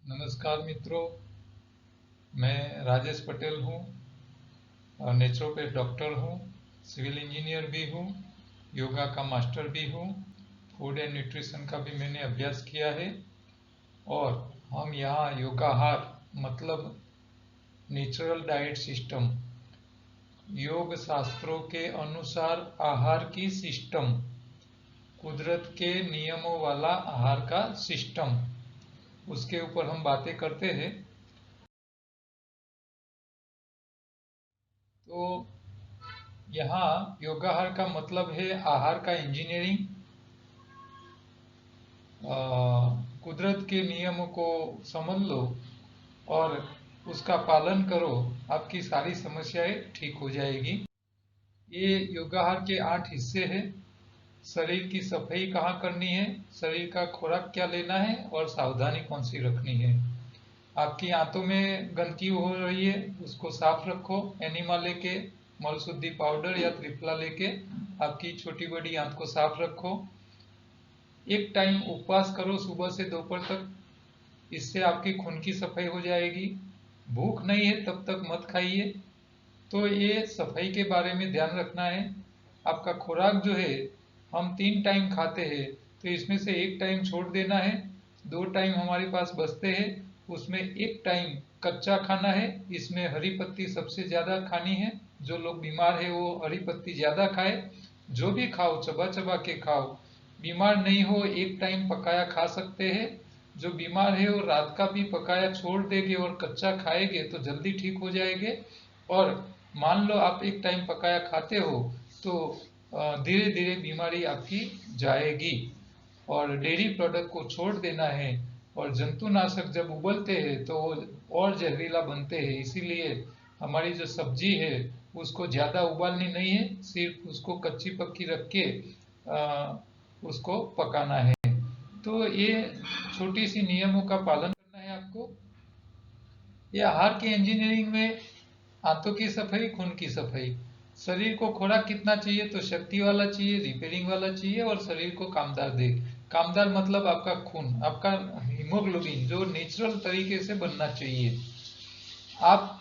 नमस्कार मित्रों, मैं राजेश पटेल हूँ। नेचुरोपैथ डॉक्टर हूँ, सिविल इंजीनियर भी हूँ, योगा का मास्टर भी हूँ, फूड एंड न्यूट्रिशन का भी मैंने अभ्यास किया है। और हम यहाँ योगाहार मतलब नेचुरल डाइट सिस्टम, योग शास्त्रों के अनुसार आहार की सिस्टम, कुदरत के नियमों वाला आहार का सिस्टम, उसके ऊपर हम बातें करते हैं। तो यहाँ योगाहार का मतलब है आहार का इंजीनियरिंग। कुदरत के नियमों को समझ लो और उसका पालन करो, आपकी सारी समस्याएं ठीक हो जाएगी। ये योगाहार के 8 हिस्से हैं। शरीर की सफाई कहाँ करनी है, शरीर का खुराक क्या लेना है और सावधानी कौन सी रखनी है। आपकी आंतों में गंदगी हो रही है, उसको साफ रखो। एनिमा लेके, मल शुद्धि पाउडर या त्रिफला लेके आपकी छोटी बड़ी आंत को साफ रखो। एक टाइम उपवास करो सुबह से दोपहर तक, इससे आपकी खून की सफाई हो जाएगी। भूख नहीं है तब तक मत खाइए। तो ये सफाई के बारे में ध्यान रखना है। आपका खुराक जो है, हम 3 टाइम खाते हैं, तो इसमें से एक टाइम छोड़ देना है। 2 टाइम हमारे पास बचते हैं, उसमें एक टाइम कच्चा खाना है। इसमें हरी पत्ती सबसे ज्यादा खानी है। जो लोग बीमार है वो हरी पत्ती ज्यादा खाए। जो भी खाओ चबा चबा के खाओ। बीमार नहीं हो एक टाइम पकाया खा सकते हैं। जो बीमार है वो रात का भी पकाया छोड़ देंगे और कच्चा खाएंगे तो जल्दी ठीक हो जाएंगे। और मान लो आप एक टाइम पकाया खाते हो तो धीरे धीरे बीमारी आपकी जाएगी। और डेयरी प्रोडक्ट को छोड़ देना है। और जंतुनाशक जब उबलते हैं तो वो और जहरीला बनते हैं, इसीलिए हमारी जो सब्जी है उसको ज्यादा उबालनी नहीं है, सिर्फ उसको कच्ची पक्की रख के उसको पकाना है। तो ये छोटी सी नियमों का पालन करना है आपको। ये आहार की इंजीनियरिंग में आंतों की सफाई, खून की सफाई, शरीर को खुराक कितना चाहिए, तो शक्ति वाला चाहिए, रिपेयरिंग वाला चाहिए और शरीर को कामदार दे। कामदार मतलब आपका खून, आपका हीमोग्लोबिन जो नेचुरल तरीके से बनना चाहिए। आप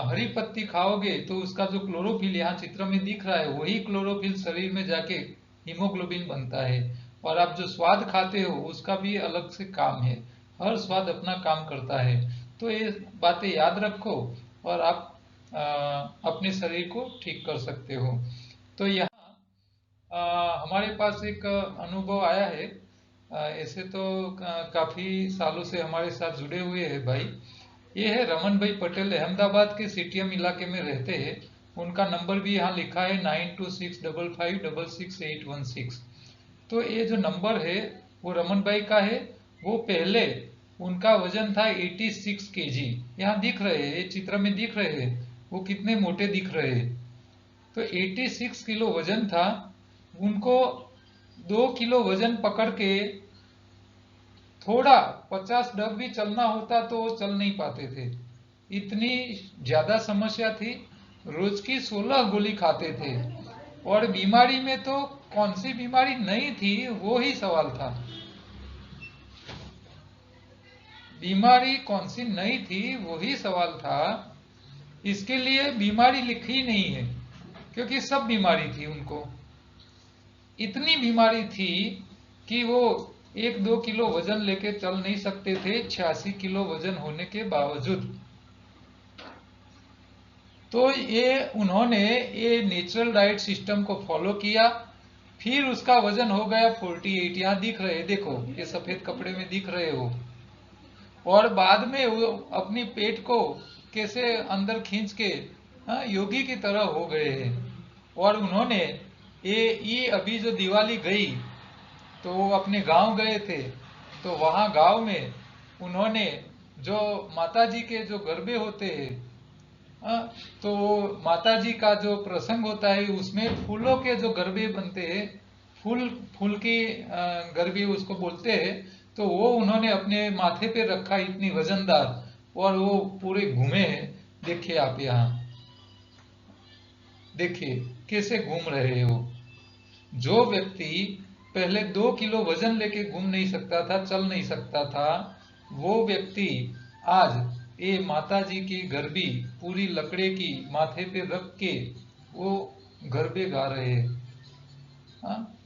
हरी पत्ती खाओगे तो उसका जो क्लोरोफिल यहाँ चित्र में दिख रहा है, वही क्लोरोफिल शरीर में जाके हीमोग्लोबिन बनता है। और आप जो स्वाद खाते हो उसका भी अलग से काम है। हर स्वाद अपना काम करता है। तो ये बातें याद रखो और आप अपने शरीर को ठीक कर सकते हो। तो यहाँ हमारे पास एक अनुभव आया है। ऐसे तो काफी सालों से हमारे साथ जुड़े हुए हैं भाई। ये है रमन भाई पटेल, अहमदाबाद के सीटीएम इलाके में रहते हैं। उनका नंबर भी यहाँ लिखा है 9265566816। तो ये जो नंबर है वो रमन भाई का है। वो पहले उनका वजन था 86 kg। यहाँ दिख रहे हैं, ये चित्र में दिख रहे हैं वो कितने मोटे दिख रहे हैं। तो 86 किलो वजन था उनको। 2 किलो वजन पकड़ के थोड़ा 50 डग भी चलना होता तो वो चल नहीं पाते थे। इतनी ज्यादा समस्या थी। रोज की 16 गोली खाते थे। और बीमारी में तो कौन सी बीमारी नहीं थी वो ही सवाल था। बीमारी कौन सी नहीं थी वो ही सवाल था। इसके लिए बीमारी लिखी नहीं है, क्योंकि सब बीमारी थी उनको। इतनी बीमारी थी कि वो 1-2 किलो वजन लेके चल नहीं सकते थे, 86 किलो वजन होने के बावजूद। तो ये उन्होंने ये नेचुरल डाइट सिस्टम को फॉलो किया। फिर उसका वजन हो गया 48। यहाँ दिख रहे, देखो ये सफेद कपड़े में दिख रहे हो। और बाद में वो अपनी पेट को कैसे अंदर खींच के योगी की तरह हो गए हैं। और उन्होंने ये अभी जो दिवाली गई तो वो अपने गांव गए थे। तो वहां गांव में उन्होंने जो माता जी के जो गरबे होते हैं, तो माता जी का जो प्रसंग होता है उसमें फूलों के जो गरबे बनते हैं, फूल फूल की गरबे उसको बोलते हैं। तो वो उन्होंने अपने माथे पे रखा, इतनी वजनदार, और वो पूरे घूमे हैं। देखिए आप यहाँ, देखिए कैसे घूम रहे हो। जो व्यक्ति पहले 2 किलो वजन लेके घूम नहीं सकता था, चल नहीं सकता था, वो व्यक्ति आज ये माता जी की गरबी पूरी लकड़े की माथे पे रख के वो गरबे गा रहे हैं, हाँ,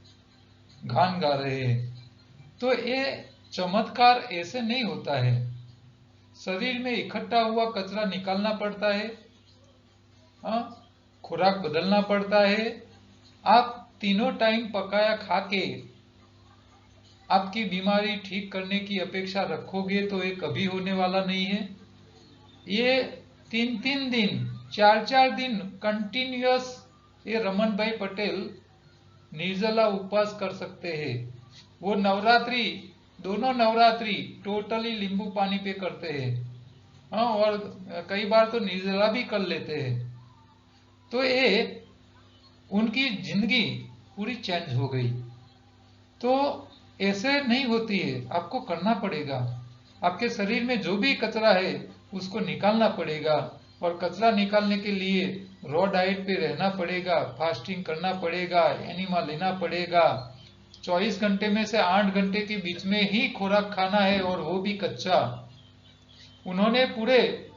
गान गा रहे हैं। तो ये चमत्कार ऐसे नहीं होता है। शरीर में इकट्ठा हुआ कचरा निकालना पड़ता है, हाँ, खुराक बदलना पड़ता है। आप तीनों टाइम पकाया खा के आपकी बीमारी ठीक करने की अपेक्षा रखोगे तो ये कभी होने वाला नहीं है। ये 3 3 दिन 4 4 दिन कंटिन्यूअस ये रमन भाई पटेल निर्जला उपवास कर सकते हैं। वो नवरात्रि, दोनों नवरात्रि टोटली नींबू पानी पे करते हैं, हाँ, और कई बार तो निर्जला भी कर लेते हैं। तो ये उनकी जिंदगी पूरी चेंज हो गई। तो ऐसे नहीं होती है, आपको करना पड़ेगा। आपके शरीर में जो भी कचरा है उसको निकालना पड़ेगा, और कचरा निकालने के लिए रॉ डाइट पे रहना पड़ेगा, फास्टिंग करना पड़ेगा, एनिमा लेना पड़ेगा। 24 घंटे में से 8 घंटे के बीच में ही खुराक खाना है, और वो भी कच्चा। उन्होंने पूरे,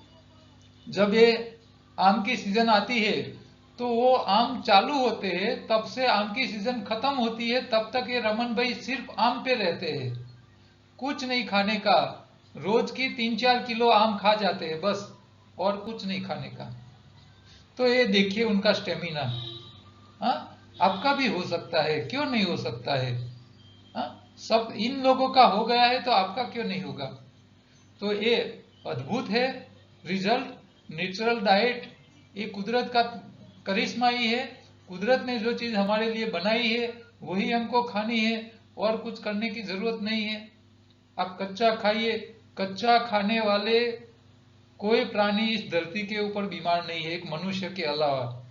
जब ये आम की सीजन आती है तो वो आम चालू होते हैं, तब से आम की सीजन खत्म होती है तब तक ये रमन भाई सिर्फ आम पे रहते हैं, कुछ नहीं खाने का। रोज की 3 4 किलो आम खा जाते हैं बस, और कुछ नहीं खाने का। तो ये देखिए उनका स्टेमिना। हाँ, आपका भी हो सकता है, क्यों नहीं हो सकता है। हाँ, सब इन लोगों का हो गया है तो आपका क्यों नहीं होगा। तो ये अद्भुत है रिजल्ट। नेचुरल डाइट ये कुदरत का करिश्मा ही है। कुदरत ने जो चीज हमारे लिए बनाई है वही हमको खानी है, और कुछ करने की जरूरत नहीं है। आप कच्चा खाइए। कच्चा खाने वाले कोई प्राणी इस धरती के ऊपर बीमार नहीं है, एक मनुष्य के अलावा।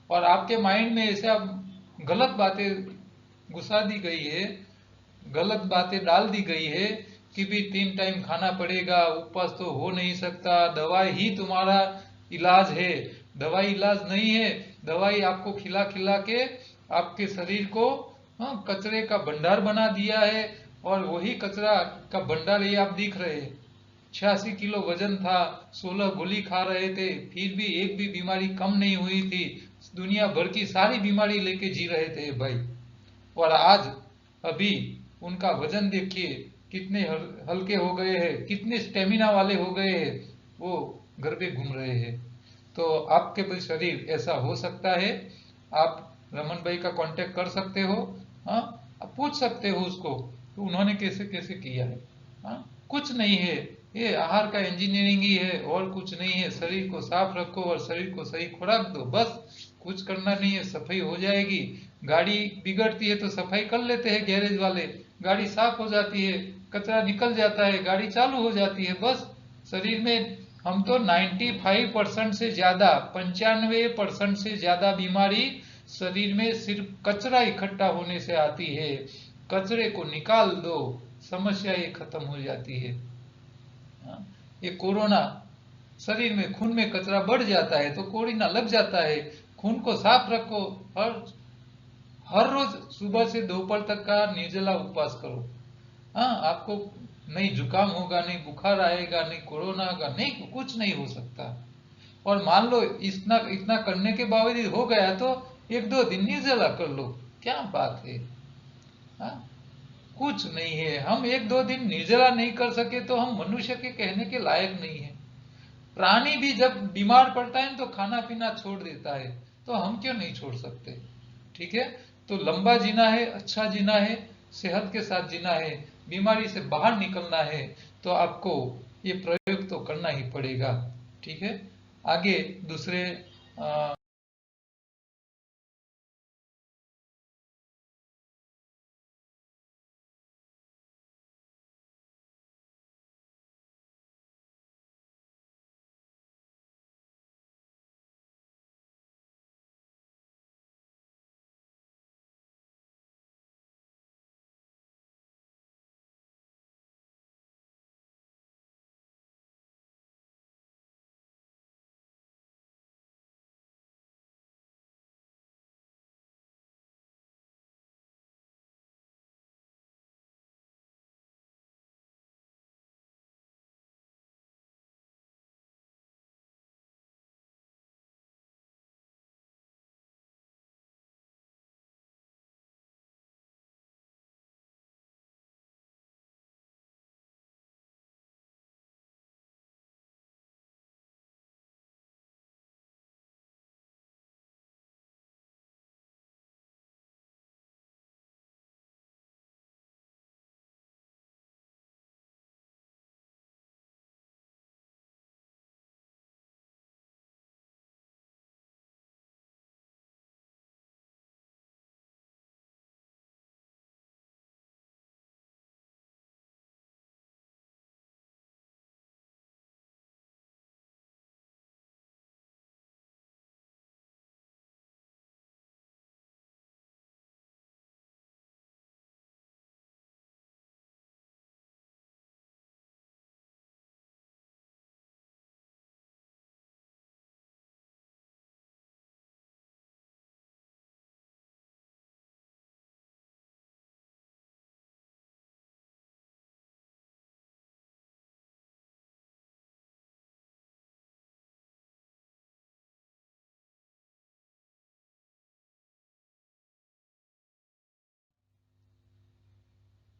और आपके माइंड में ऐसे आप गलत बातें घुसा दी गई है, गलत बातें डाल दी गई है कि भी 3 टाइम खाना पड़ेगा, उपवास तो हो नहीं सकता, दवाई ही तुम्हारा इलाज है। दवाई इलाज नहीं है। दवाई आपको खिला खिला के आपके शरीर को, हाँ, कचरे का भंडार बना दिया है। और वही कचरा का भंडार ये आप दिख रहे हैं। 86 किलो वजन था, 16 गोली खा रहे थे, फिर भी एक भी बीमारी कम नहीं हुई थी। दुनिया भर की सारी बीमारी लेके जी रहे थे भाई। और आज अभी उनका वजन देखिए कितने हल्के हो गए हैं, कितने स्टेमिना वाले हो गए हैं, वो घर पे घूम रहे हैं। तो आपके भी शरीर ऐसा हो सकता है। आप रमन भाई का कांटेक्ट कर सकते हो, हाँ, आप पूछ सकते हो उसको कि उन्होंने कैसे कैसे किया है। हाँ, कुछ नहीं है, ये आहार का इंजीनियरिंग ही है, और कुछ नहीं है। शरीर को साफ रखो और शरीर को सही खुराक दो, बस। कुछ करना नहीं है, सफाई हो जाएगी। गाड़ी बिगड़ती है तो सफाई कर लेते हैं गैरेज वाले, गाड़ी साफ हो जाती है, कचरा निकल जाता है, गाड़ी चालू हो जाती है, बस। शरीर में हम तो 95% से ज्यादा, 95% से ज्यादा बीमारी शरीर में सिर्फ कचरा इकट्ठा होने से आती है। कचरे को निकाल दो, समस्या ये खत्म हो जाती है। हाँ, ये कोरोना, शरीर में खून में कचरा बढ़ जाता है तो कोरोना लग जाता है। खून को साफ रखो। हर हर रोज सुबह से दोपहर तक का निर्जला उपवास करो। हाँ, आपको नहीं जुकाम होगा, नहीं बुखार आएगा, नहीं कोरोना होगा, नहीं, कुछ नहीं हो सकता। और मान लो इतना इतना करने के बावजूद हो गया तो 1 2 दिन निर्जला कर लो, क्या बात है। हाँ, कुछ नहीं है। हम 1 2 दिन निर्जला नहीं कर सके तो हम मनुष्य के कहने के लायक नहीं है। प्राणी भी जब बीमार पड़ता है तो खाना पीना छोड़ देता है, तो हम क्यों नहीं छोड़ सकते। ठीक है। तो लंबा जीना है, अच्छा जीना है, सेहत के साथ जीना है, बीमारी से बाहर निकलना है, तो आपको ये प्रयोग तो करना ही पड़ेगा। ठीक है। आगे दूसरे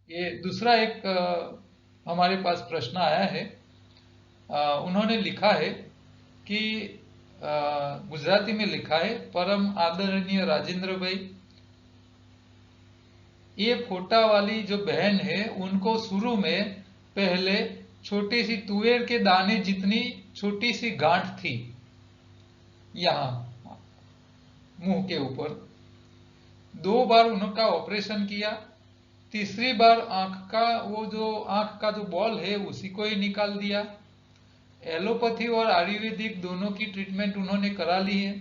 ये दूसरा एक हमारे पास प्रश्न आया है। उन्होंने लिखा है कि गुजराती में लिखा है, परम आदरणीय राजेंद्र भाई, ये फोटा वाली जो बहन है उनको शुरू में पहले छोटी सी तुअर के दाने जितनी छोटी सी गांठ थी यहाँ मुंह के ऊपर। 2 बार उनका ऑपरेशन किया। तीसरी बार आंख का वो जो आंख का जो बॉल है उसी को ही निकाल दिया। एलोपैथी और आयुर्वेदिक दोनों की ट्रीटमेंट उन्होंने करा ली है।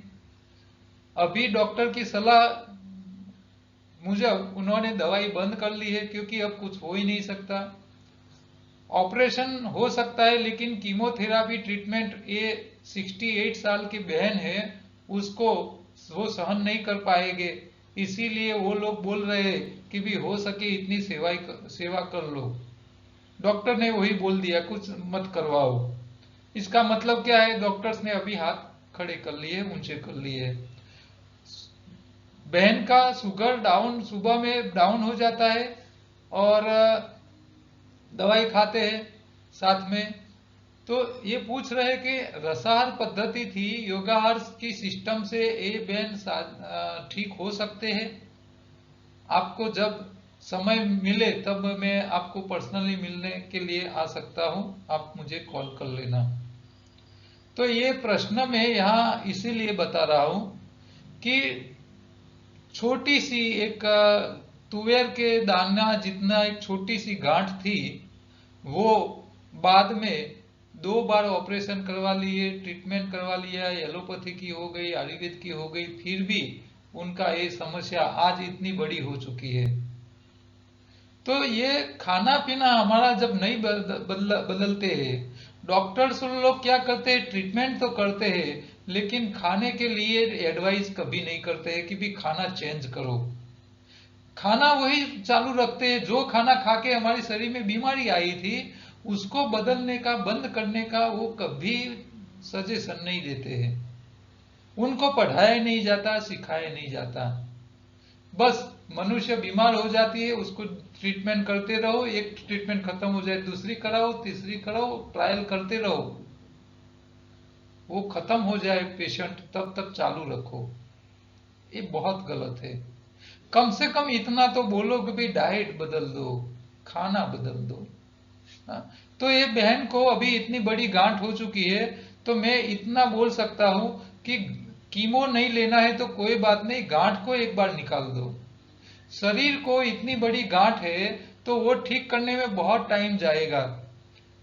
अभी डॉक्टर की सलाह मुजब उन्होंने दवाई बंद कर ली है, क्योंकि अब कुछ हो ही नहीं सकता। ऑपरेशन हो सकता है लेकिन कीमोथेरापी ट्रीटमेंट, ये 68 साल की बहन है, उसको वो सहन नहीं कर पाएंगे। इसीलिए वो लोग बोल रहे हैं कि भी हो सके इतनी सेवा कर लो। डॉक्टर ने वही बोल दिया, कुछ मत करवाओ। इसका मतलब क्या है? डॉक्टर्स ने अभी हाथ खड़े कर लिए, ऊंचे कर लिए। बहन का शुगर डाउन, सुबह में डाउन हो जाता है और दवाई खाते हैं साथ में। तो ये पूछ रहे कि रसाहार पद्धति थी, योगाहार की सिस्टम से ये बहन ठीक हो सकते हैं? आपको जब समय मिले तब मैं आपको पर्सनली मिलने के लिए आ सकता हूं, आप मुझे कॉल कर लेना। तो ये प्रश्न मैं यहाँ इसीलिए बता रहा हूं कि छोटी सी एक तुअर के दाना जितना एक छोटी सी गांठ थी, वो बाद में 2 बार ऑपरेशन करवा लिए, ट्रीटमेंट करवा लिया, एलोपैथी की हो गई, आयुर्वेद की हो गई, फिर भी उनका ये समस्या आज इतनी बड़ी हो चुकी है। तो ये खाना पीना हमारा जब नहीं बदलते हैं, डॉक्टर्स लोग क्या करते हैं, ट्रीटमेंट तो करते हैं लेकिन खाने के लिए एडवाइस कभी नहीं करते हैं कि भी खाना चेंज करो। खाना वही चालू रखते हैं, जो खाना खा के हमारे शरीर में बीमारी आई थी उसको बदलने का, बंद करने का वो कभी सजेशन नहीं देते हैं। उनको पढ़ाया नहीं जाता, सिखाया नहीं जाता। बस मनुष्य बीमार हो जाती है, उसको ट्रीटमेंट करते रहो, एक ट्रीटमेंट खत्म हो जाए दूसरी कराओ, तीसरी कराओ, ट्रायल करते रहो, वो खत्म हो जाए पेशेंट तब तक चालू रखो। ये बहुत गलत है। कम से कम इतना तो बोलो कि भाई डाइट बदल दो, खाना बदल दो। हाँ? तो ये बहन को अभी इतनी बड़ी गांठ हो चुकी है, तो मैं इतना बोल सकता हूं कि कीमो नहीं लेना है तो कोई बात नहीं, गांठ को एक बार निकाल दो। शरीर को इतनी बड़ी गांठ है तो वो ठीक करने में बहुत टाइम जाएगा।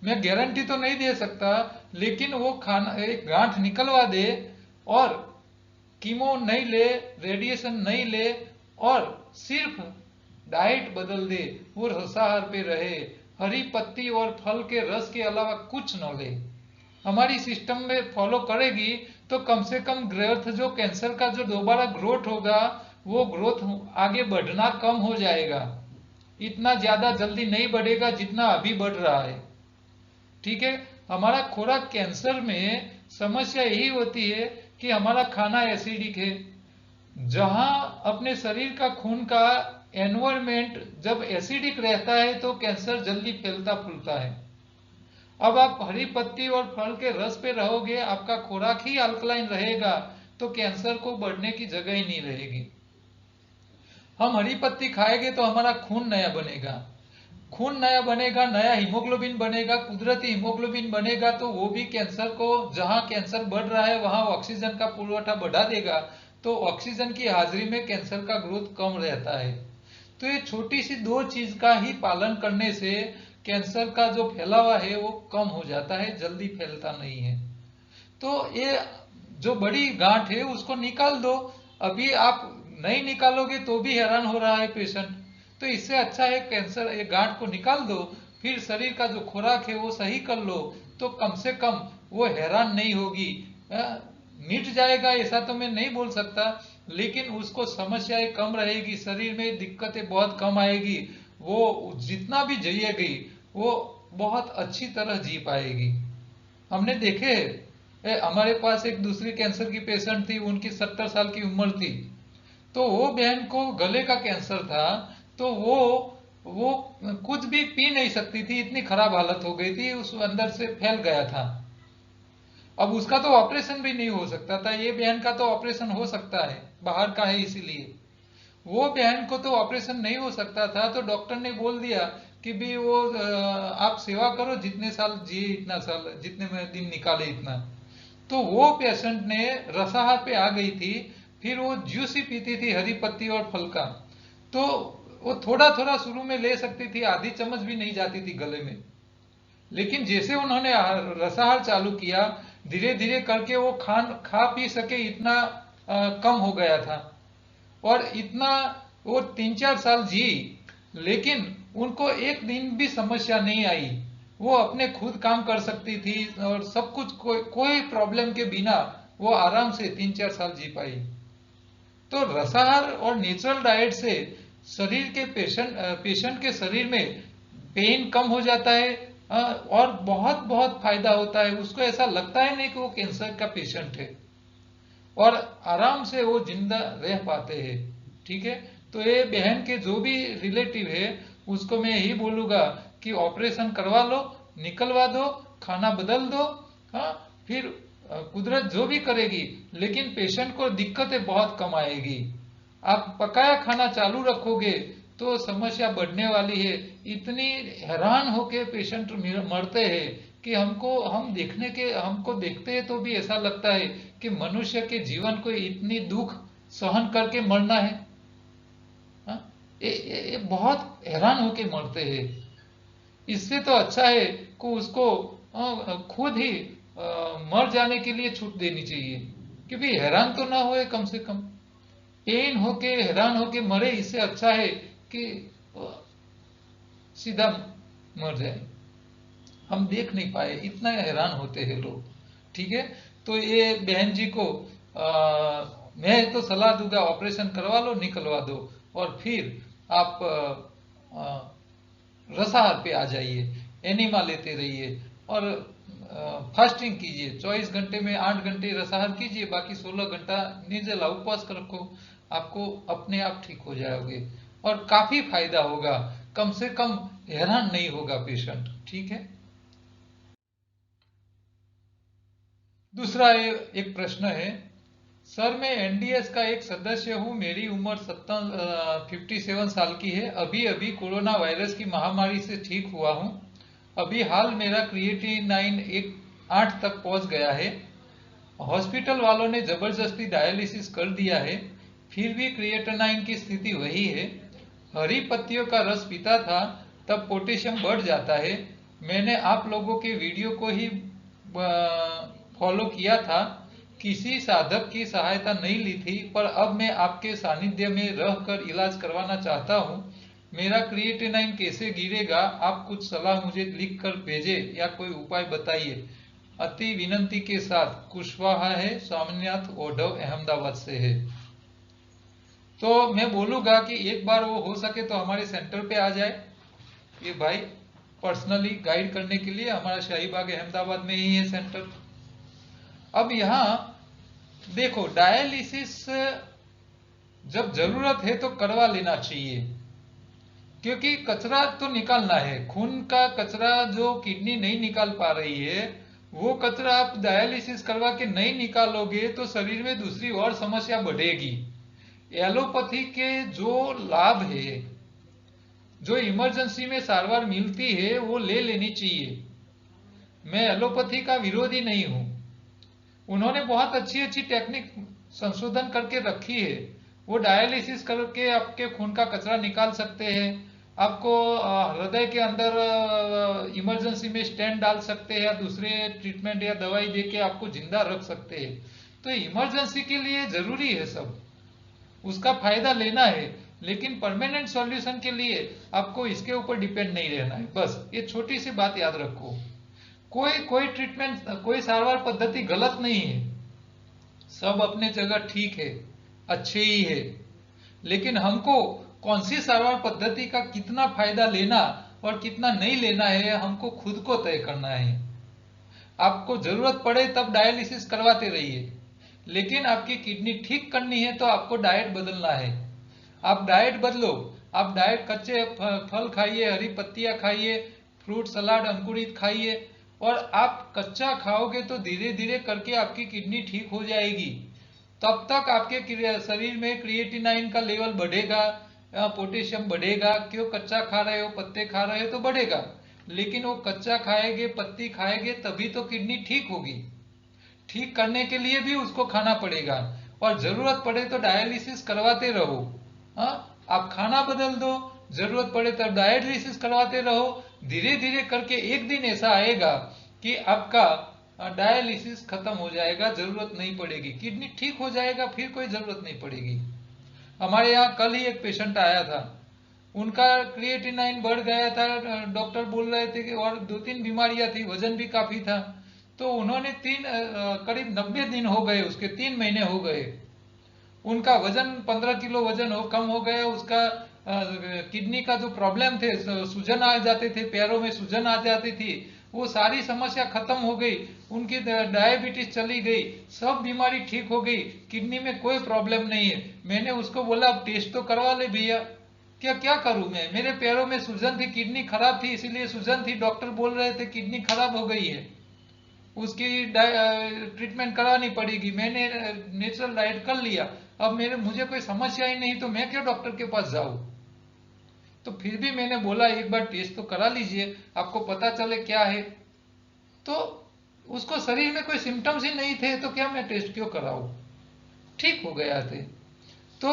मैं गारंटी तो नहीं दे सकता, लेकिन वो खाना एक गांठ निकलवा दे और कीमो नहीं ले, रेडिएशन नहीं ले और सिर्फ डाइट बदल दे, वो रसाहार पे रहे, हरी पत्ती और फल के रस के अलावा कुछ न ले, हमारी सिस्टम में फॉलो करेगी तो कम से कम ग्रोथ, जो कैंसर का जो दोबारा ग्रोथ होगा वो ग्रोथ आगे बढ़ना कम हो जाएगा। इतना ज्यादा जल्दी नहीं बढ़ेगा जितना अभी बढ़ रहा है। ठीक है, हमारा खुराक, कैंसर में समस्या यही होती है कि हमारा खाना एसिडिक है। जहां अपने शरीर का खून का एनवायरमेंट जब एसिडिक रहता है तो कैंसर जल्दी फैलता फूलता है। अब आप हरी पत्ती और फल के रस पे रहोगे, आपका खुराक ही अल्कलाइन रहेगा, तो कैंसर को बढ़ने की जगह ही नहीं रहेगी। हम हरी पत्ती खाएंगे तो हमारा खून नया बनेगा, खून नया बनेगा, नया हीमोग्लोबिन बनेगा, कुदरती हीमोग्लोबिन बनेगा, तो वो भी कैंसर को, जहां कैंसर बढ़ रहा है वहां ऑक्सीजन का पुरवठा बढ़ा देगा, तो ऑक्सीजन की हाजिरी में कैंसर का ग्रोथ कम रहता है। तो ये छोटी सी 2 चीज का ही पालन करने से कैंसर का जो फैलावा है वो कम हो जाता है, जल्दी फैलता नहीं है। तो ये जो बड़ी गांठ है उसको निकाल दो। अभी आप नहीं निकालोगे तो भी हैरान हो रहा है पेशेंट, तो इससे अच्छा है कैंसर, ये गांठ को निकाल दो, फिर शरीर का जो खुराक है वो सही कर लो, तो कम से कम वो हैरान नहीं होगी। मिट जाएगा ऐसा तो मैं नहीं बोल सकता, लेकिन उसको समस्याएं कम रहेगी, शरीर में दिक्कतें बहुत कम आएगी, वो जितना भी जिएगी वो बहुत अच्छी तरह जी पाएगी। हमने देखे, हमारे पास एक दूसरी कैंसर की पेशेंट थी, उनकी 70 साल की उम्र थी, तो वो बहन को गले का कैंसर था, तो वो वो कुछ भी पी नहीं सकती थी, इतनी खराब हालत हो गई थी, उस अंदर से फैल गया था। अब उसका तो ऑपरेशन भी नहीं हो सकता था, ये बहन का तो ऑपरेशन हो सकता है, बाहर का है इसीलिए। वो बहन को तो ऑपरेशन नहीं हो सकता था, तो डॉक्टर ने बोल दिया कि भी वो आप सेवा करो, जितने साल जिए इतना साल, जितने में दिन निकाले इतना। तो वो पेशेंट ने रसाहार पे आ गई थी, फिर वो जूस ही पीती थी हरी पत्ती और फल का। तो वो थोड़ा थोड़ा शुरू में ले सकती थी, आधी चम्मच भी नहीं जाती थी गले में। लेकिन जैसे उन्होंने रसाहार चालू किया, धीरे धीरे करके वो खा पी सके इतना कम हो गया था। और इतना वो 3-4 साल जी, लेकिन उनको एक दिन भी समस्या नहीं आई। वो अपने खुद काम कर सकती थी और सब कुछ कोई प्रॉब्लम के बिना वो आराम से 3-4 साल जी पाई। तो रसाहार और नेचुरल डाइट से शरीर के पेशेंट के शरीर में पेन कम हो जाता है, और बहुत बहुत फायदा होता है। उसको ऐसा लगता है नहीं कि वो कैंसर का पेशेंट है, और आराम से वो जिंदा रह पाते हैं। ठीक है, तो ये बहन के जो भी रिलेटिव है उसको मैं यही बोलूंगा कि ऑपरेशन करवा लो, निकलवा दो, खाना बदल दो। हाँ, फिर कुदरत जो भी करेगी, लेकिन पेशेंट को दिक्कतें बहुत कम आएगी। आप पकाया खाना चालू रखोगे तो समस्या बढ़ने वाली है। इतनी हैरान होके पेशेंट मरते हैं कि हमको देखते हैं तो भी ऐसा लगता है कि मनुष्य के जीवन को इतनी दुख सहन करके मरना है। हाँ? ये बहुत हैरान होके मरते हैं। इससे तो अच्छा है कि उसको खुद ही मर जाने के लिए छूट देनी चाहिए, क्योंकि हैरान तो ना होए, कम से कम पेन होके हैरान होके मरे, इससे अच्छा है कि सीधा मर जाए। हम देख नहीं पाए, इतना हैरान होते हैं लोग। ठीक है, तो ये बहन जी को मैं तो सलाह दूंगा, ऑपरेशन करवा लो, निकलवा दो, और फिर आप रसाहार पे आ जाइए, एनिमा लेते रहिए, और फास्टिंग कीजिए। 24 घंटे में 8 घंटे रसाहार कीजिए, बाकी 16 घंटा निर्जला उपवास रखो। आपको अपने आप ठीक हो जाओगे और काफी फायदा होगा, कम से कम हैरान नहीं होगा पेशेंट। ठीक है। दूसरा एक प्रश्न है, सर मैं एनडीएस का एक सदस्य हूँ, मेरी उम्र 57 साल की है, अभी अभी कोरोना वायरस की महामारी से ठीक हुआ हूँ। अभी हाल मेरा क्रिएटिनिन 8 तक पहुंच गया है। हॉस्पिटल वालों ने जबरदस्ती डायलिसिस कर दिया है, फिर भी क्रिएटिनिन की स्थिति वही है। हरी पत्तियों का रस पीता था तब पोटेशियम बढ़ जाता है। मैंने आप लोगों के वीडियो को ही फॉलो किया था, किसी साधक की सहायता नहीं ली थी, पर अब मैं आपके सानिध्य में रहकर इलाज करवाना चाहता हूँ। मेरा क्रिएटिनिन कैसे गिरेगा, आप कुछ सलाह मुझे लिख कर भेजे या कोई उपाय बताइए। अति विनंती के साथ। कुशवाहा है, स्वामीनाथ ओढ़व अहमदाबाद से है। तो मैं बोलूंगा कि एक बार वो हो सके तो हमारे सेंटर पे आ जाए, ये भाई पर्सनली गाइड करने के लिए। हमारा शाहीबाग अहमदाबाद में ही है सेंटर। अब यहाँ देखो, डायलिसिस जब जरूरत है तो करवा लेना चाहिए, क्योंकि कचरा तो निकालना है। खून का कचरा जो किडनी नहीं निकाल पा रही है, वो कचरा आप डायलिसिस करवा के नहीं निकालोगे तो शरीर में दूसरी और समस्या बढ़ेगी। एलोपैथी के जो लाभ है, जो इमरजेंसी में सारवार मिलती है, वो ले लेनी चाहिए। मैं एलोपैथी का विरोधी नहीं हूं, उन्होंने बहुत अच्छी अच्छी टेक्निक संशोधन करके रखी है। वो डायलिसिस करके आपके खून का कचरा निकाल सकते हैं, आपको हृदय के अंदर इमरजेंसी में स्टेंट डाल सकते हैं, या दूसरे ट्रीटमेंट या दवाई देके आपको जिंदा रख सकते हैं। तो इमरजेंसी के लिए जरूरी है सब, उसका फायदा लेना है। लेकिन परमानेंट सॉल्यूशन के लिए आपको इसके ऊपर डिपेंड नहीं रहना है। बस ये छोटी सी बात याद रखो, कोई ट्रीटमेंट, कोई सारवार पद्धति गलत नहीं है, सब अपने जगह ठीक है, अच्छे ही है। लेकिन हमको कौन सी सारवार पद्धति का कितना फायदा लेना और कितना नहीं लेना है, हमको खुद को तय करना है। आपको जरूरत पड़े तब डायलिसिस करवाते रहिए, लेकिन आपकी किडनी ठीक करनी है तो आपको डाइट बदलना है। आप डाइट बदलो, आप डायरेक्ट कच्चे फल खाइए, हरी पत्तियां खाइए, फ्रूट सलाद अंकुरित खाइए, और आप कच्चा खाओगे तो धीरे धीरे करके आपकी किडनी ठीक हो जाएगी। तब तक आपके शरीर में क्रिएटिनाइन का लेवल बढ़ेगा, पोटेशियम बढ़ेगा। क्यों? कच्चा खा रहे हो, पत्ते खा रहे हो तो बढ़ेगा। लेकिन वो कच्चा खाएंगे, पत्ती खाएंगे, तभी तो किडनी ठीक होगी। ठीक करने के लिए भी उसको खाना पड़ेगा, और जरूरत पड़े तो डायलिसिस करवाते रहो। हाँ, आप खाना बदल दो, जरूरत पड़े तब डायलिसिस करवाते रहो। धीरे धीरे करके एक दिन ऐसा आएगा कि आपका डायलिसिस खत्म हो जाएगा, जरूरत नहीं पड़ेगी, किडनी ठीक हो जाएगा, फिर कोई जरूरत नहीं पड़ेगी। हमारे यहाँ कल ही एक पेशेंट आया था, उनका क्रिएटिनाइन बढ़ गया था, डॉक्टर बोल रहे थे कि और 2-3 बीमारियां थी, वजन भी काफी था। तो उन्होंने करीब 90 दिन हो गए, उसके 3 महीने हो गए, उनका वजन 15 किलो वजन कम हो गया। उसका किडनी का जो प्रॉब्लम थे, सूजन आ जाते थे, पैरों में सूजन आ जाती थी, वो सारी समस्या खत्म हो गई। उनकी डायबिटीज चली गई, सब बीमारी ठीक हो गई, किडनी में कोई प्रॉब्लम नहीं है। मैंने उसको बोला अब टेस्ट तो करवा ले भैया। क्या क्या करूं मैं? मेरे पैरों में सूजन थी, किडनी खराब थी, इसीलिए सूजन थी, डॉक्टर बोल रहे थे किडनी खराब हो गई है, उसकी ट्रीटमेंट करानी पड़ेगी। मैंने नेचुरल डाइट कर लिया, अब मुझे कोई समस्या ही नहीं, तो मैं क्यों डॉक्टर के पास जाऊं? तो फिर भी मैंने बोला एक बार टेस्ट तो करा लीजिए, आपको पता चले क्या है। तो उसको शरीर में कोई सिम्टम्स ही नहीं थे, तो क्या मैं टेस्ट क्यों कराऊं? ठीक हो गया थे। तो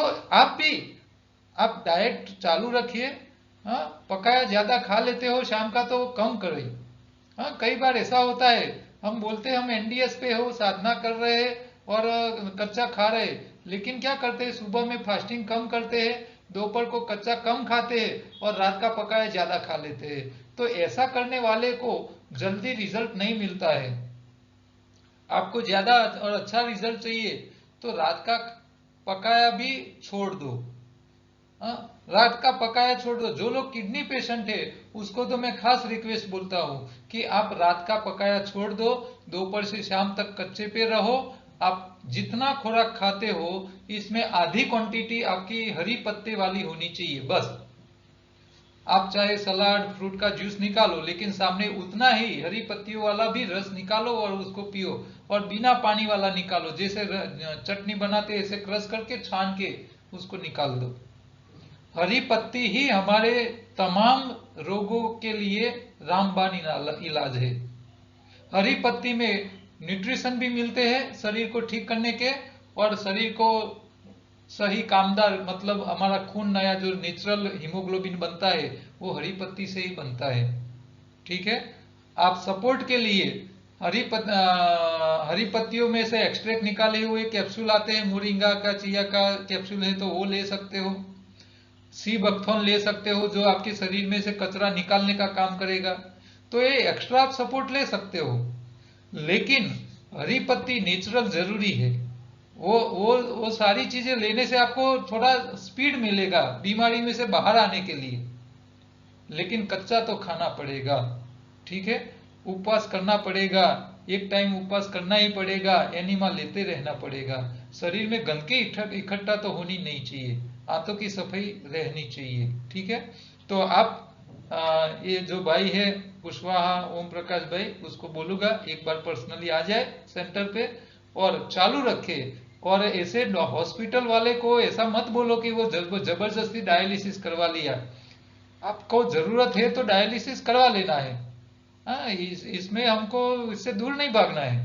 आप डाइट चालू रखिए। हाँ, पकाया ज्यादा खा लेते हो शाम का तो कम करिए। हाँ, कई बार ऐसा होता है, हम बोलते हैं हम एनडीएस पे हो, साधना कर रहे हैं और कच्चा खा रहे हैं, लेकिन क्या करते हैं, सुबह में फास्टिंग कम करते हैं, दोपहर को कच्चा कम खाते हैं और रात का पकाया ज्यादा खा लेते हैं। तो ऐसा करने वाले को जल्दी रिजल्ट नहीं मिलता है। आपको ज्यादा और अच्छा रिजल्ट चाहिए तो रात का पकाया भी छोड़ दो। हाँ, रात का पकाया छोड़ दो। जो लोग किडनी पेशेंट है उसको तो मैं खास रिक्वेस्ट बोलता हूँ कि आप रात का पकाया छोड़ दो, दोपहर से शाम तक कच्चे पे रहो। आप जितना खुराक खाते हो इसमें आधी क्वांटिटी आपकी हरी पत्ते वाली होनी चाहिए बस। आप चाहे सलाद फ्रूट का जूस निकालो, लेकिन सामने उतना ही हरी पत्तियों वाला भी रस निकालो और उसको पियो, और बिना पानी वाला निकालो, जैसे चटनी बनाते ऐसे क्रश करके छान के उसको निकाल दो। हरी पत्ती ही हमारे तमाम रोगों के लिए रामबाण इलाज है। हरी पत्ती में न्यूट्रिशन भी मिलते हैं शरीर को ठीक करने के, और शरीर को सही कामदार, मतलब हमारा खून नया जो नेचुरल हीमोग्लोबिन बनता है वो हरी पत्ती से ही बनता है। ठीक है, आप सपोर्ट के लिए हरी पत्तियों में से एक्सट्रैक्ट निकाले हुए कैप्सूल आते हैं, मोरिंगा का, चिया का कैप्सूल है तो वो ले सकते हो। सी बकथॉर्न ले सकते हो जो आपके शरीर में से कचरा निकालने का काम करेगा। तो ये एक्स्ट्रा आप सपोर्ट ले सकते हो, लेकिन हरी पत्ती नेचुरल जरूरी है। वो सारी चीजें लेने से आपको थोड़ा स्पीड मिलेगा बीमारी में से बाहर आने के लिए, लेकिन कच्चा तो खाना पड़ेगा। ठीक है, उपवास करना पड़ेगा, एक टाइम उपवास करना ही पड़ेगा, एनिमा लेते रहना पड़ेगा। शरीर में गंदगी इकट्ठा तो होनी नहीं चाहिए, हाथों की सफाई रहनी चाहिए। ठीक है, तो आप ये जो भाई है कुशवाहा ओम प्रकाश भाई, उसको बोलूंगा एक बार पर्सनली आ जाए सेंटर पे और चालू रखे। और ऐसे हॉस्पिटल वाले को ऐसा मत बोलो कि वो जबरदस्ती डायलिसिस करवा लिया। आपको जरूरत है तो डायलिसिस करवा लेना है। हाँ, इसमें हमको इससे दूर नहीं भागना है,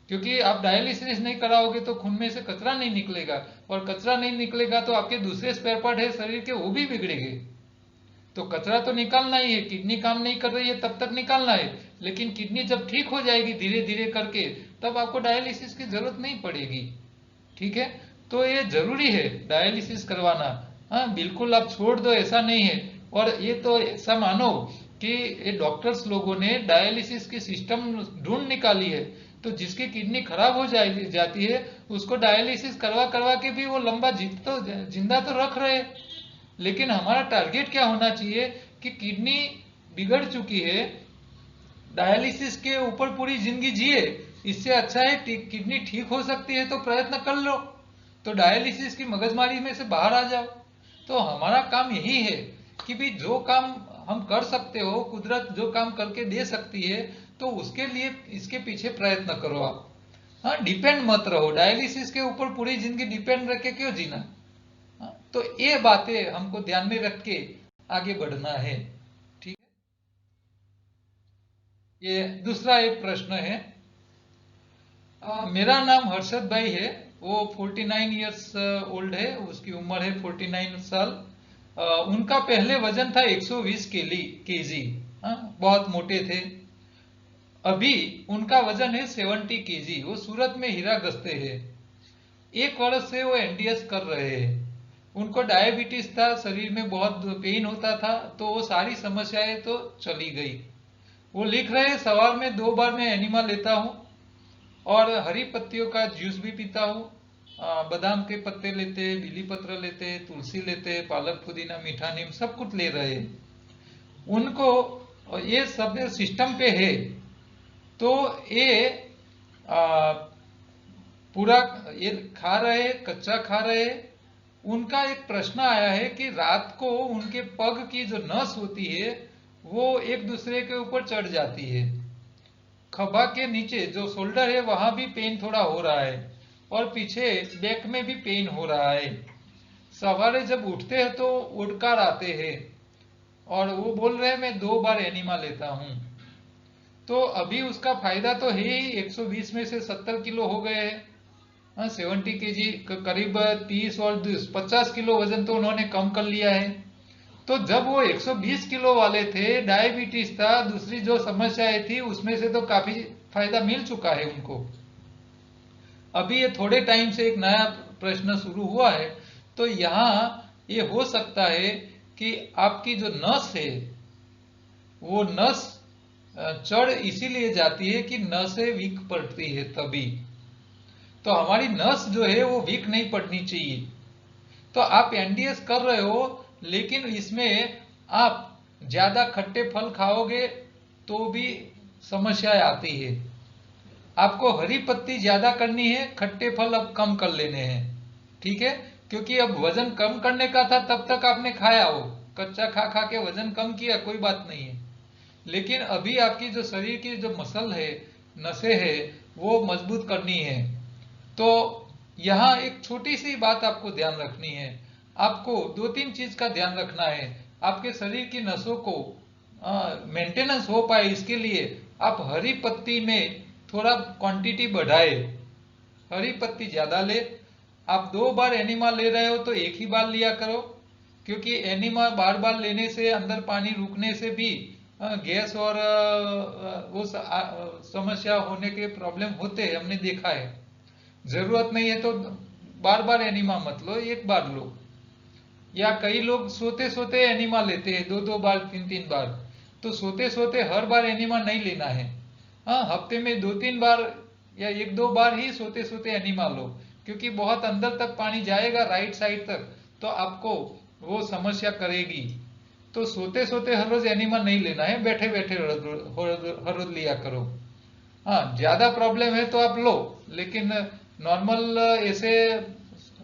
क्योंकि आप डायलिसिस नहीं कराओगे तो खून में से कचरा नहीं निकलेगा, और कचरा नहीं निकलेगा तो आपके दूसरे स्पेयर पार्ट है शरीर के वो भी बिगड़ेंगे। तो कचरा तो निकालना ही है, किडनी काम नहीं कर रही है तब तक निकालना है, लेकिन किडनी जब ठीक हो जाएगी धीरे धीरे करके तब आपको डायलिसिस की जरूरत नहीं पड़ेगी। ठीक है, तो ये जरूरी है डायलिसिस करवाना। हाँ, बिल्कुल आप छोड़ दो ऐसा नहीं है। और ये तो ऐसा मानो कि ये डॉक्टर्स लोगों ने डायलिसिस की सिस्टम ढूंढ निकाली है, तो जिसकी किडनी खराब हो जाती है उसको डायलिसिस करवा करवा के भी वो लंबा जिंदा तो रख रहे। लेकिन हमारा टारगेट क्या होना चाहिए कि किडनी बिगड़ चुकी है, डायलिसिस के ऊपर पूरी जिंदगी जिए, इससे अच्छा है किडनी ठीक हो सकती है तो प्रयत्न कर लो, तो डायलिसिस की मगजमारी में से बाहर आ जाओ। तो हमारा काम यही है कि भी जो काम हम कर सकते हो, कुदरत जो काम करके दे सकती है, तो उसके लिए इसके पीछे प्रयत्न करो आप। हाँ, डिपेंड मत रहो, डायलिसिस के ऊपर पूरी जिंदगी डिपेंड रख के क्यों जीना। हाँ, तो ये बातें हमको ध्यान में रख के आगे बढ़ना है। ठीक है, ये दूसरा एक प्रश्न है। मेरा नाम हर्षद भाई है, वो 49 ईयर्स ओल्ड है, उसकी उम्र है 49 साल। उनका पहले वजन था 120 केजी। बहुत मोटे थे। अभी उनका वजन है 70 केजी। वो सूरत में हीरा गस्ते हैं। 1 वर्ष से वो एनडीएस कर रहे हैं। उनको डायबिटीज था, शरीर में बहुत पेन होता था, तो वो सारी समस्याएं तो चली गई। वो लिख रहे हैं, सवार में 2 बार मैं एनिमा लेता हूँ और हरी पत्तियों का जूस भी पीता हूँ। बादाम के पत्ते लेते, बिली पत्र लेते, तुलसी लेते, पालक, पुदीना, मीठा नीम सब कुछ ले रहे हैं। उनको ये सब सिस्टम पे है, तो ये आ, पूरा ये खा रहे, कच्चा खा रहे। उनका एक प्रश्न आया है कि रात को उनके पग की जो नस होती है वो एक दूसरे के ऊपर चढ़ जाती है। खभा के नीचे जो शोल्डर है वहां भी पेन थोड़ा हो रहा है, और पीछे बैक में भी पेन हो रहा है। सवारे जब उठते हैं तो उड़कार आते हैं, और वो बोल रहे हैं मैं 2 बार एनिमा लेता हूँ। तो अभी उसका फायदा तो है ही, 120 में से 70 किलो हो गए हैं। हाँ, 70 केजी, करीब 30 और 50 किलो वजन तो उन्होंने कम कर लिया है। तो जब वो 120 किलो वाले थे, डायबिटीज था, दूसरी जो समस्याएं थी, उसमें से तो काफी फायदा मिल चुका है उनको। अभी ये थोड़े टाइम से एक नया प्रश्न शुरू हुआ है। तो यहाँ ये हो सकता है कि आपकी जो नस है, वो नस चढ़ इसीलिए जाती है कि नसें वीक पड़ती है तभी। तो हमारी नस जो है वो वीक नहीं पड़नी चाहिए। तो आप एनडीएस कर रहे हो, लेकिन इसमें आप ज्यादा खट्टे फल खाओगे तो भी समस्याएं आती है। आपको हरी पत्ती ज्यादा करनी है, खट्टे फल अब कम कर लेने हैं। ठीक है, क्योंकि अब वजन कम करने का था, तब तक आपने खाया हो, कच्चा खा खा के वजन कम किया, कोई बात नहीं है। लेकिन अभी आपकी जो शरीर की जो मसल है, नसें है, वो मजबूत करनी है। तो यहाँ एक छोटी सी बात आपको ध्यान रखनी है। आपको 2-3 चीज का ध्यान रखना है। आपके शरीर की नसों को मेंटेनेंस हो पाए, इसके लिए आप हरी पत्ती में थोड़ा क्वांटिटी बढ़ाए, हरी पत्ती ज्यादा ले। आप 2 बार एनिमा ले रहे हो तो एक ही बार लिया करो, क्योंकि एनिमा बार बार लेने से, अंदर पानी रुकने से भी गैस और वो समस्या होने के प्रॉब्लम होते हैं, हमने देखा है। जरूरत नहीं है तो बार बार एनिमा मत लो, एक बार लो। या कई लोग सोते सोते एनिमा लेते हैं, 2-2 बार, 3-3 बार। तो सोते सोते हर बार एनिमा नहीं लेना है। हाँ, हफ्ते में 2-3 बार या 1-2 बार ही सोते सोते एनिमा लो, क्योंकि बहुत अंदर तक पानी जाएगा, राइट साइड तक, तो आपको वो समस्या करेगी। तो सोते सोते हर रोज एनिमा नहीं लेना है, बैठे बैठे हर रोज लिया करो। हाँ, ज्यादा प्रॉब्लम है तो आप लो, लेकिन नॉर्मल ऐसे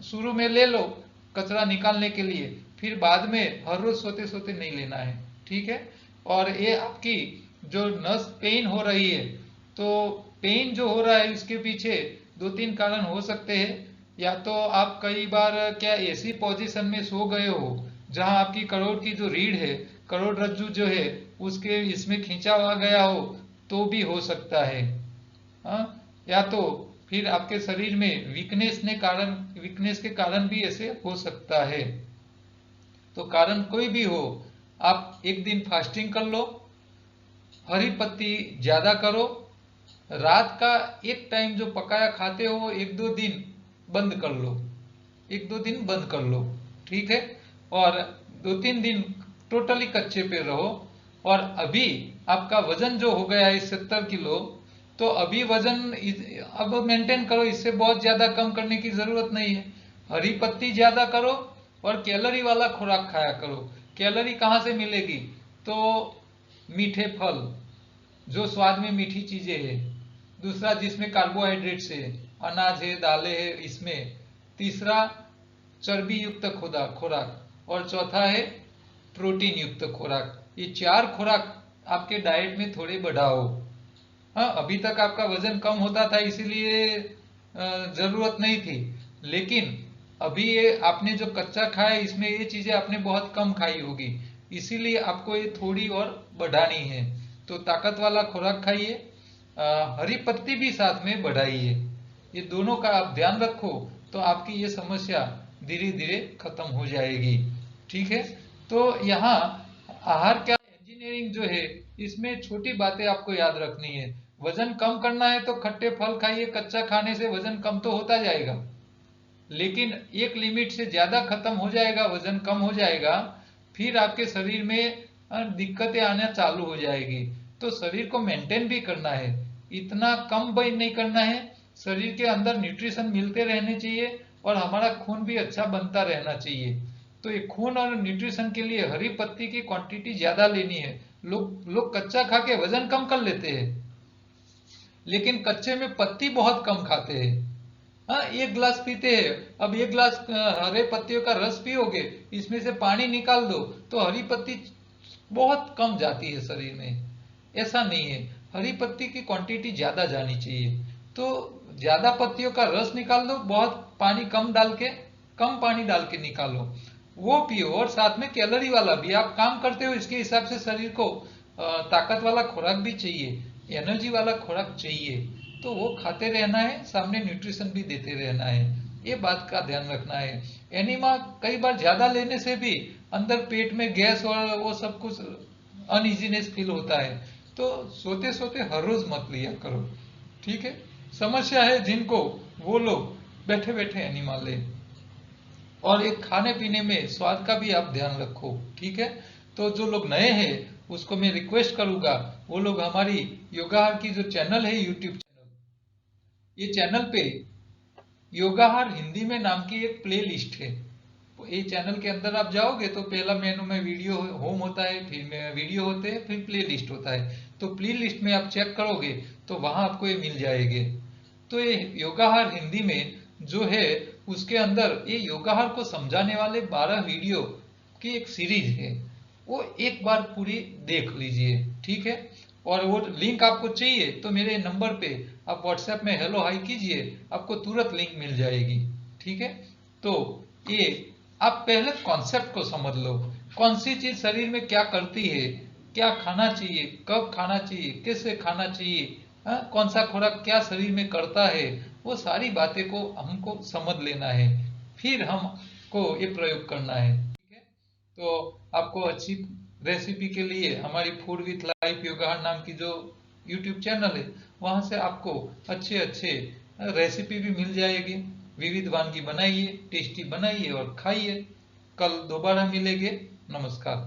शुरू में ले लो कचरा निकालने के लिए, फिर बाद में हर रोज सोते सोते नहीं लेना है। ठीक है। और ये आपकी जो नस पेन हो रही है, तो पेन जो हो रहा है इसके पीछे 2-3 कारण हो सकते हैं। या तो आप कई बार क्या ऐसी पोजीशन में सो गए हो जहां आपकी करोड़ की जो रीढ़ है, करोड़ रज्जु जो है, उसके इसमें खींचा हुआ गया हो, तो भी हो सकता है। हाँ? या तो फिर आपके शरीर में वीकनेस के कारण भी ऐसे हो सकता है। तो कारण कोई भी हो, आप एक दिन फास्टिंग कर लो, हरी पत्ती ज्यादा करो, रात का एक टाइम जो पकाया खाते हो 1-2 दिन बंद कर लो, 1-2 दिन बंद कर लो। ठीक है। और 2-3 दिन टोटली कच्चे पे रहो। और अभी आपका वजन जो हो गया है 70 किलो, तो अभी वजन अब मेंटेन करो, इससे बहुत ज्यादा कम करने की जरूरत नहीं है। हरी पत्ती ज्यादा करो और कैलोरी वाला खुराक खाया करो। कैलोरी कहाँ से मिलेगी? तो मीठे फल, जो स्वाद में मीठी चीजें है। दूसरा, जिसमें कार्बोहाइड्रेट्स है, अनाज है, दालें है इसमें। तीसरा, चर्बी युक्त खुराक, और चौथा है प्रोटीन युक्त खुराक। ये 4 खुराक आपके डाइट में थोड़े बढ़ाओ। हाँ, अभी तक आपका वजन कम होता था इसीलिए जरूरत नहीं थी, लेकिन अभी ये आपने जो कच्चा खाया इसमें ये चीजें आपने बहुत कम खाई होगी, इसीलिए आपको ये थोड़ी और बढ़ानी है। तो ताकत वाला खुराक खाइए, हरी पत्ती भी साथ में बढ़ाइए। ये दोनों का आप ध्यान रखो तो आपकी ये समस्या धीरे धीरे खत्म हो जाएगी। ठीक है। तो यहाँ आहार क्या इंजीनियरिंग जो है, इसमें छोटी बातें आपको याद रखनी है। वजन कम करना है तो खट्टे फल खाइए, कच्चा खाने से वजन कम तो होता जाएगा, लेकिन एक लिमिट से ज्यादा खत्म हो जाएगा, वजन कम हो जाएगा, फिर आपके शरीर में दिक्कतें आना चालू हो जाएगी। तो शरीर को मेंटेन भी करना है, इतना कम वेट नहीं करना है। शरीर के अंदर न्यूट्रिशन मिलते रहने चाहिए और हमारा खून भी अच्छा बनता रहना चाहिए। तो ये खून और न्यूट्रिशन के लिए हरी पत्ती की क्वांटिटी ज्यादा लेनी है। लोग लोग कच्चा खा के वजन कम कर लेते हैं, लेकिन कच्चे में पत्ती बहुत कम खाते हैं। हाँ, 1 गिलास पीते हैं। अब 1 गिलास हरे पत्तियों का रस पियोगे, इसमें से पानी निकाल दो तो हरी पत्ती बहुत कम जाती है शरीर में। ऐसा नहीं है, हरी पत्ती की क्वांटिटी ज्यादा जानी चाहिए। तो ज्यादा पत्तियों का रस निकाल दो, बहुत पानी कम डाल के, कम पानी डाल के निकालो, वो पियो। और साथ में कैलोरी वाला भी, आप काम करते हो इसके हिसाब से शरीर को ताकत वाला खुराक भी चाहिए, एनर्जी वाला खुराक चाहिए, तो वो खाते रहना है, सामने न्यूट्रिशन भी देते रहना है। ये बात का ध्यान रखना है। एनिमा कई बार ज्यादा लेने से भी अंदर पेट में गैस और वो सब कुछ अनइजीनेस फील होता है। तो सोते सोते हर रोज मत लिया करो। ठीक है। समस्या है जिनको, वो लोग बैठे बैठे एनिमा ले। और एक खाने पीने में स्वाद का भी आप ध्यान रखो। ठीक है। तो जो लोग नए हैं उसको मैं रिक्वेस्ट करूंगा, वो लोग हमारी योगाहार की जो चैनल है, यूट्यूब चैनल, ये चैनल पे योगाहार हिंदी में नाम की एक प्ले लिस्ट है। ये चैनल के अंदर आप जाओगे तो पहला मेनू में वीडियो होम होता है, फिर वीडियो होते हैं, फिर प्ले लिस्ट होता है। तो प्ले लिस्ट में आप चेक करोगे तो वहां आपको ये मिल जाएंगे। तो ये योगाहार हिंदी में जो है, उसके अंदर ये योगाहार को समझाने वाले 12 वीडियो की एक सीरीज है, वो एक बार पूरी देख लीजिए। ठीक है। और वो लिंक आपको चाहिए तो मेरे नंबर पे आप व्हाट्सएप में हेलो हाई कीजिए, आपको तुरंत लिंक मिल जाएगी। ठीक है। तो ये आप पहले कॉन्सेप्ट को समझ लो, कौन सी चीज शरीर में क्या करती है, क्या खाना चाहिए, कब खाना चाहिए, कैसे खाना चाहिए, कौन सा खुराक क्या शरीर में करता है, वो सारी बातें को हमको समझ लेना है, फिर हमको ये प्रयोग करना है। ठीक है। तो आपको अच्छी रेसिपी के लिए हमारी फूड विथ लाइफ योगाहार नाम की जो यूट्यूब चैनल है, वहां से आपको अच्छे अच्छे रेसिपी भी मिल जाएगी। विविध वानगी बनाइए, टेस्टी बनाइए और खाइए। कल दोबारा मिलेंगे। नमस्कार।